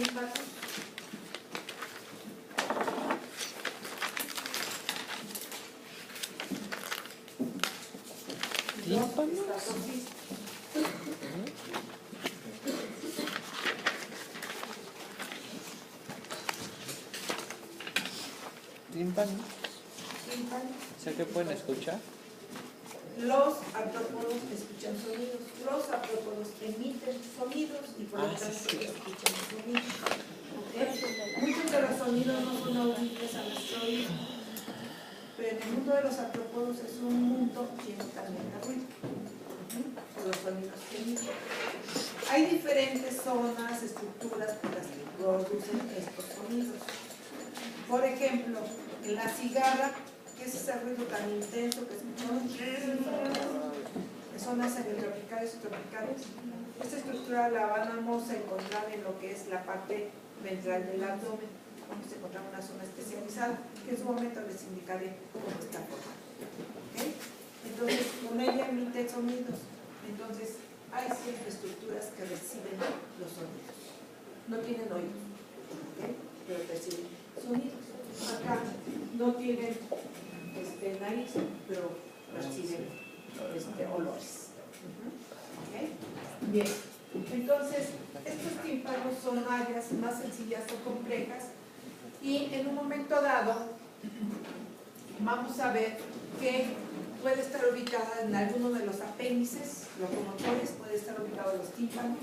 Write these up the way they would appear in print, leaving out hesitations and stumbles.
tímpanos. ¿Tímpanos? ¿Tímpanos? O sea, ¿qué pueden escuchar? Los artrópodos escuchan sonidos, los artrópodos emiten sonidos y por lo tanto escuchan sonidos. ¿Okay? Muchos de los sonidos no son audibles a nuestro oído, pero en el mundo de los artrópodos es un mundo lleno también de ruido. Los sonidos que emiten. Hay diferentes zonas, estructuras por las que producen estos sonidos. Por ejemplo, en la cigarra, ¿qué es ese ruido tan intenso que escuchamos? En zonas semitropicales y tropicales. Esta estructura la vamos a encontrar en lo que es la parte ventral del abdomen. Vamos a encontrar una zona especializada, que en su momento les indicaré cómo está formada. ¿Okay? Entonces, con ella emite sonidos. Entonces, hay siempre estructuras que reciben los sonidos. No tienen oídos, ¿okay? Pero reciben sonidos. Acá no tienen nariz, pero reciben olores. ¿Okay? Bien, entonces estos tímpanos son áreas más sencillas o complejas y en un momento dado vamos a ver que puede estar ubicada en alguno de los apéndices locomotores, puede estar ubicado en los tímpanos,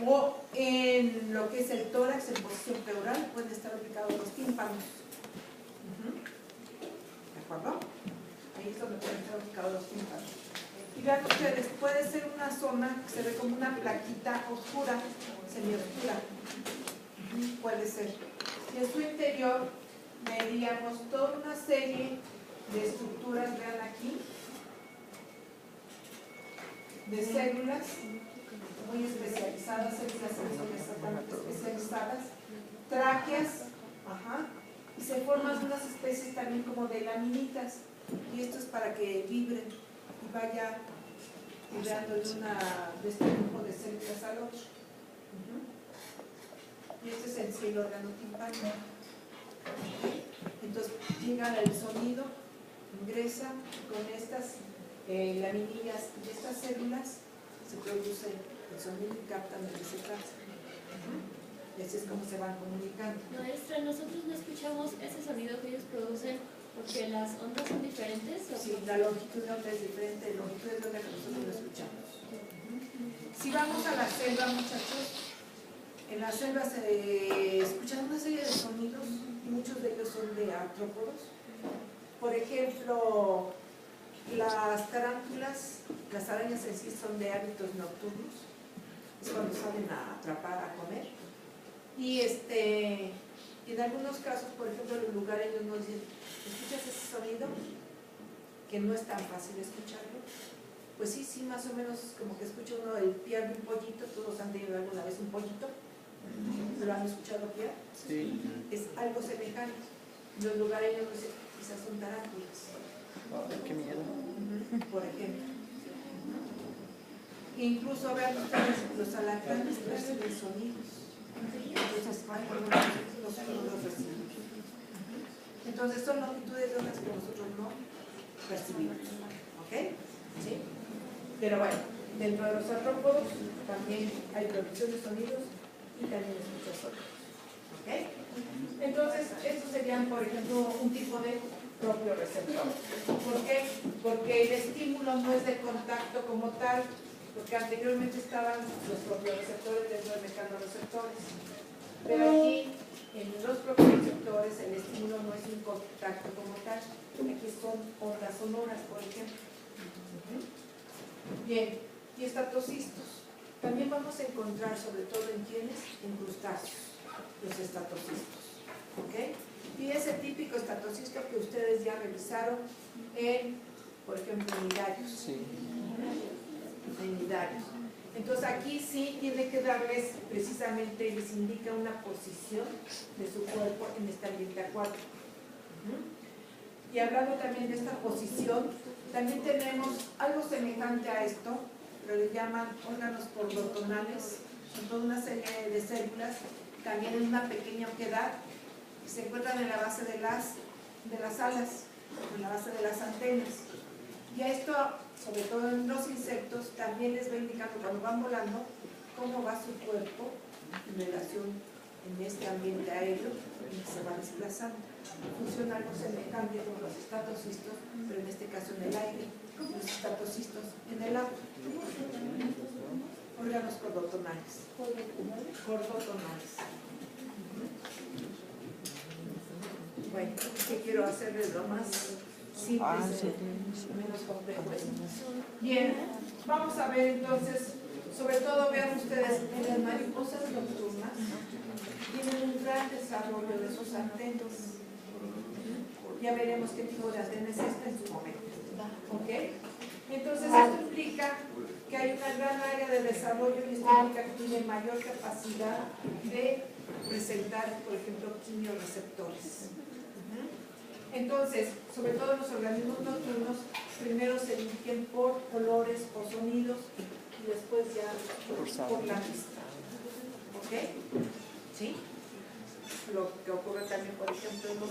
o en lo que es el tórax en posición pleural pueden estar ubicados los tímpanos. ¿De acuerdo? Ahí es donde pueden estar ubicados los tímpanos. Y vean ustedes, puede ser una zona que se ve como una plaquita oscura, semioscura. Puede ser. Y en su interior veríamos toda una serie de estructuras, vean aquí, de células muy especializadas, células sensoriales especializadas, tráqueas, y se forman unas especies también como de laminitas, y esto es para que vibre y vaya vibrando de este grupo de células al otro. Y este es en sí el órgano timpánico. Entonces llega el sonido, ingresa con estas laminillas de estas células, se produce el sonido y captan de qué se trata. Y así es como se van comunicando. Maestra, nosotros no escuchamos ese sonido que ellos producen porque las ondas son diferentes. ¿O? Sí, la longitud de onda es diferente, la longitud de onda que nosotros lo escuchamos. Si vamos a la selva, muchachos, en la selva se escuchan una serie de sonidos y muchos de ellos son de artrópodos. Por ejemplo, las tarántulas, las arañas en sí son de hábitos nocturnos, es cuando salen a atrapar, a comer. Y en algunos casos, por ejemplo, los lugareños nos dicen, ¿escuchas ese sonido? Que no es tan fácil escucharlo. Pues sí, más o menos como que escucha uno el piar de un pollito. Todos han tenido alguna vez un pollito. ¿Lo han escuchado piar? Sí. Es algo semejante. Los lugareños nos dicen, quizás son tarántulas. Ay, qué miedo. Por ejemplo. Incluso vean ustedes, los alacranes perciben sonidos. Entonces, hay algunos nosotros los recibimos. Entonces, son longitudes de ondas que nosotros no percibimos. ¿Ok? ¿Sí? Pero bueno, dentro de los artrópodos también hay producción de sonidos y también escucha sonidos. ¿Ok? Entonces, estos serían, por ejemplo, un tipo de propio receptor. ¿Por qué? Porque el estímulo no es de contacto como tal, porque anteriormente estaban los propioreceptores dentro de mecanorreceptores. Pero aquí, en los propioreceptores, el estímulo no es un contacto como tal. Aquí son ondas sonoras, por ejemplo. Bien, y estatocistos. También vamos a encontrar, sobre todo en quienes, en crustáceos, los estatocistos. ¿Ok? Y ese típico estatocisto que ustedes ya revisaron en, por ejemplo, en nidarios. Sí. En nidarios. Entonces aquí sí tiene que darles, precisamente les indica una posición de su cuerpo en esta ambiente acuático. Y hablando también de esta posición, también tenemos algo semejante a esto, pero le llaman órganos pordotonales, son toda una serie de células también en una pequeña oquedad, que se encuentran en la base de las alas, en la base de las antenas. Y a esto, sobre todo en los insectos, también les va indicando cuando van volando cómo va su cuerpo en relación en este ambiente aéreo en que se va desplazando. Funciona algo semejante con los estatocistos, pero en este caso en el aire, los estatocistos en el agua. Órganos cordotonales. Cordotonales. Bueno, que quiero hacerles lo más simple, menos complejo. Bien, vamos a ver entonces, sobre todo vean ustedes, en las mariposas nocturnas tienen un gran desarrollo de sus antenas. Ya veremos qué tipo de antena es esta en su momento. ¿Ok? Entonces esto implica que hay una gran área de desarrollo y esto implica que tiene mayor capacidad de presentar, por ejemplo, quimiorreceptores. Entonces, sobre todo los organismos nocturnos, primero se dirigen por olores o sonidos y después ya por la vista. ¿Ok? ¿Sí? Lo que ocurre también, por ejemplo, en los